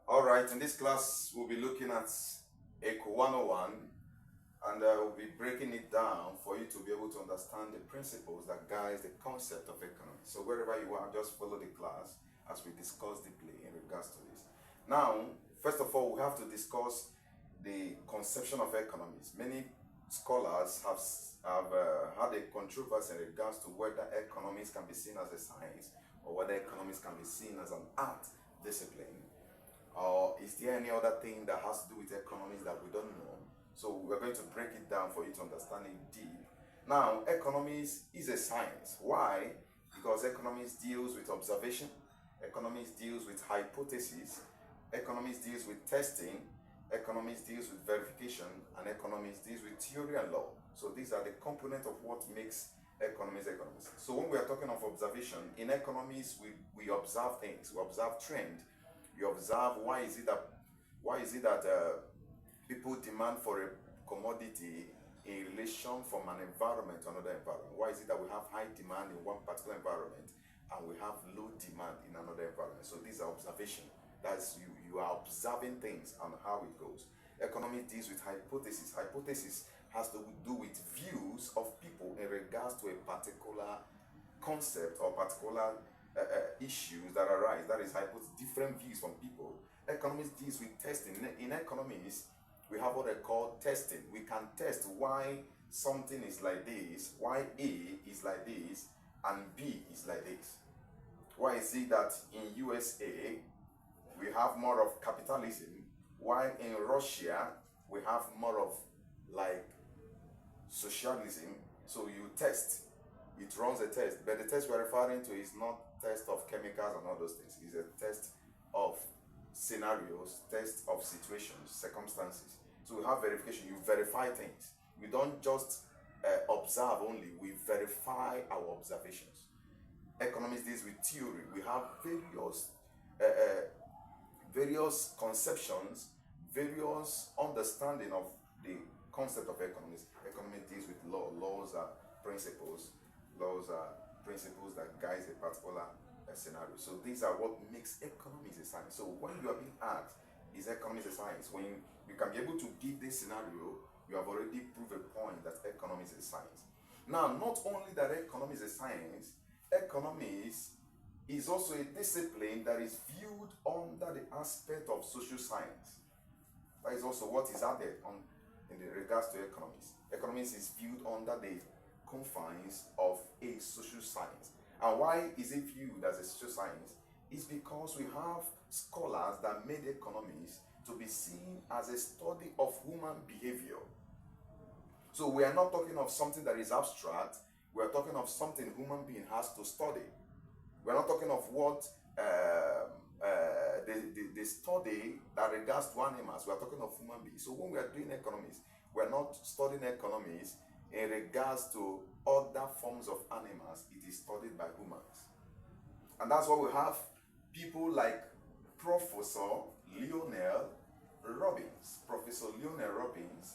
Alright, in this class we'll be looking at Eco 101 and we'll be breaking it down for you to be able to understand the principles that guide the concept of economy. So wherever you are, just follow the class as we discuss deeply in regards to this. Now, first of all, we have to discuss the conception of economies. Many scholars have had a controversy in regards to whether economics can be seen as a science or whether economics can be seen as an art discipline. Or is there any other thing that has to do with economics that we don't know? So we're going to break it down for you to understand it deep. Now, economics is a science. Why? Because economics deals with observation, economics deals with hypothesis, economics deals with testing, economics deals with verification, and economics deals with theory and law. So these are the components of what makes economics. So when we are talking of observation, in economics, we observe things, we observe trend, you observe why is it that people demand for a commodity in relation from an environment to another environment. Why is it that we have high demand in one particular environment and we have low demand in another environment? So these are observation. That's you are observing things and how it goes. Economics deals with hypothesis. Hypothesis has to do with views of people in regards to a particular concept or particular issues that arise. That is different views from people. Economics deals with testing. In economics, we have what they call testing. We can test why something is like this, why A is like this, and B is like this. Why is it that in USA we have more of capitalism, while in Russia we have more of like socialism? So you test, it runs a test, but the test we're referring to is not test of chemicals and all those things. It's a test of scenarios, test of situations, circumstances. So we have verification. You verify things. We don't just observe only. We verify our observations. Economics deals with theory. We have uh, uh, various conceptions, various understanding of the concept of economics. Economics deals with law. Laws are principles. Laws are principles that guide a particular scenario. So these are what makes economics a science. So when you are being asked, is economics a science? When you can be able to give this scenario, you have already proved a point that economics is a science. Now, not only that economics is a science, economics is also a discipline that is viewed under the aspect of social science. That is also what is added on in regards to economics. Economics is viewed under the confines of a social science. And why is it viewed as a social science? It's because we have scholars that made economics to be seen as a study of human behavior. So we are not talking of something that is abstract. We are talking of something human being has to study. We're not talking of what the study that regards to animals. We're talking of human beings. So when we are doing economics, we're not studying economics in regards to other forms of animals. It is studied by humans. And that's why we have people like Professor Lionel Robbins. Professor Lionel Robbins,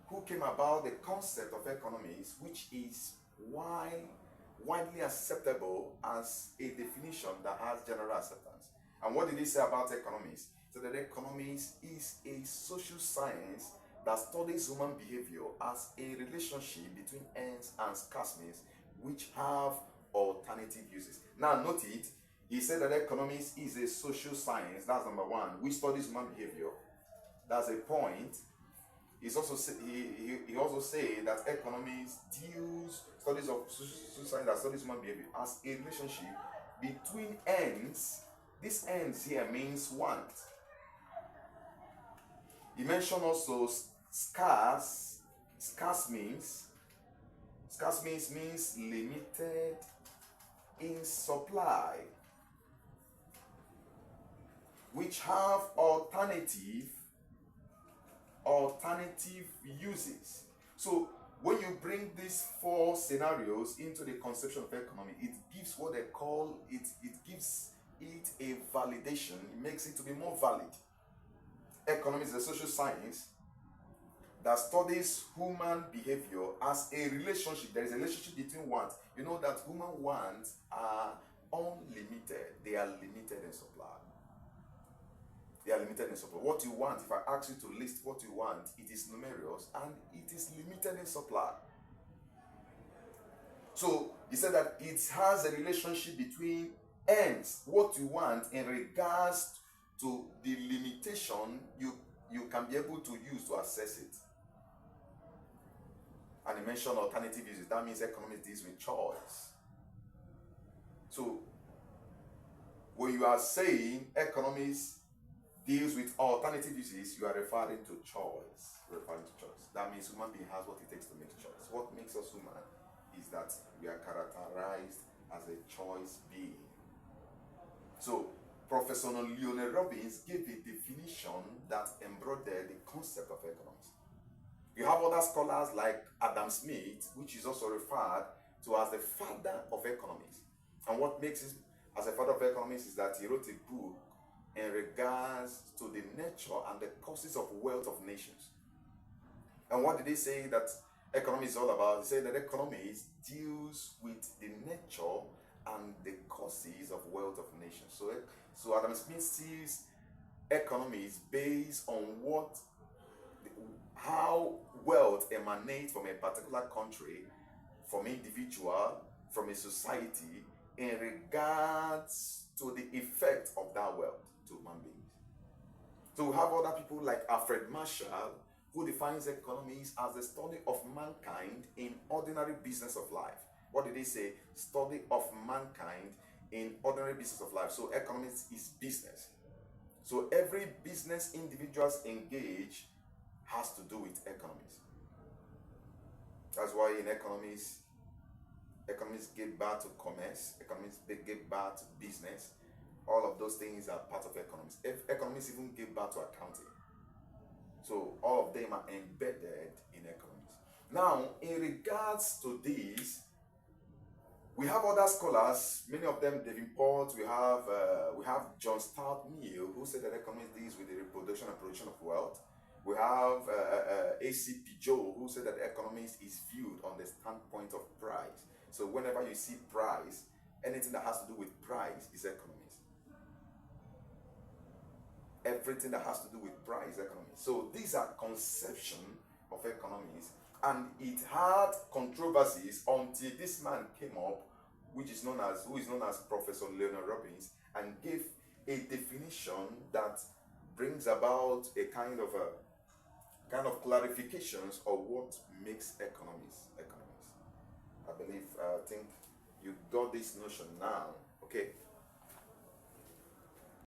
who came about the concept of economics, which is widely acceptable as a definition that has general acceptance. And what did he say about economics? He said that economics is a social science that studies human behavior as a relationship between ends and scarce means which have alternative uses. Now note it, he said that economics is a social science. That's number one. We study human behavior. That's a point. He also said that economics studies of social science that studies human behavior as a relationship between ends. This ends here means want. He mentioned also scarce. Scarce means limited in supply, which have alternative uses. So when you bring these four scenarios into the conception of economy, it gives what they call it gives it a validation. It makes it to be more valid. Economy is a social science that studies human behavior as a relationship. There is a relationship between wants. You know that human wants are unlimited. They are limited in supply. They are limited in supply. What you want, if I ask you to list what you want, it is numerous and it is limited in supply. So he said that it has a relationship between ends, what you want in regards to the limitation you can be able to use to access it. And he mentioned alternative uses. That means economics deals with choice. So when you are saying economics deals with alternative uses, you are referring to choice. That means human being has what it takes to make choice. What makes us human is that we are characterized as a choice being. So Professor Leonel Robbins gave a definition that embodied the concept of economics. You have other scholars like Adam Smith, which is also referred to as the father of economics. And what makes him as a father of economics is that he wrote a book in regards to the nature and the causes of wealth of nations. And what did he say that economy is all about? He said that economics deals with the nature and the causes of wealth of nations. So Adam Smith sees economics based on how wealth emanates from a particular country, from an individual, from a society, in regards to the effect of that wealth to human beings. So we have other people like Alfred Marshall, who defines economics as the study of mankind in ordinary business of life. What did he say? Study of mankind in ordinary business of life. So economics is business. So every business individuals engage has to do with economics. That's why in economics give birth to commerce, economics give birth to business. All of those things are part of economics. Economics even give birth to accounting. So all of them are embedded in economics. Now, in regards to this, we have other scholars, many of them Davenport. We have John Stuart Mill, who said that economics deals with the reproduction and production of wealth. We have A.C.P. Joe, who said that economics is viewed on the standpoint of price. So whenever you see price, anything that has to do with price is economics. Everything that has to do with price is economics. So these are conception of economics, and it had controversies until this man came up, who is known as Professor Leonel Robbins, and gave a definition that brings about a kind of clarifications of what makes economics. I think you got this notion now. Okay.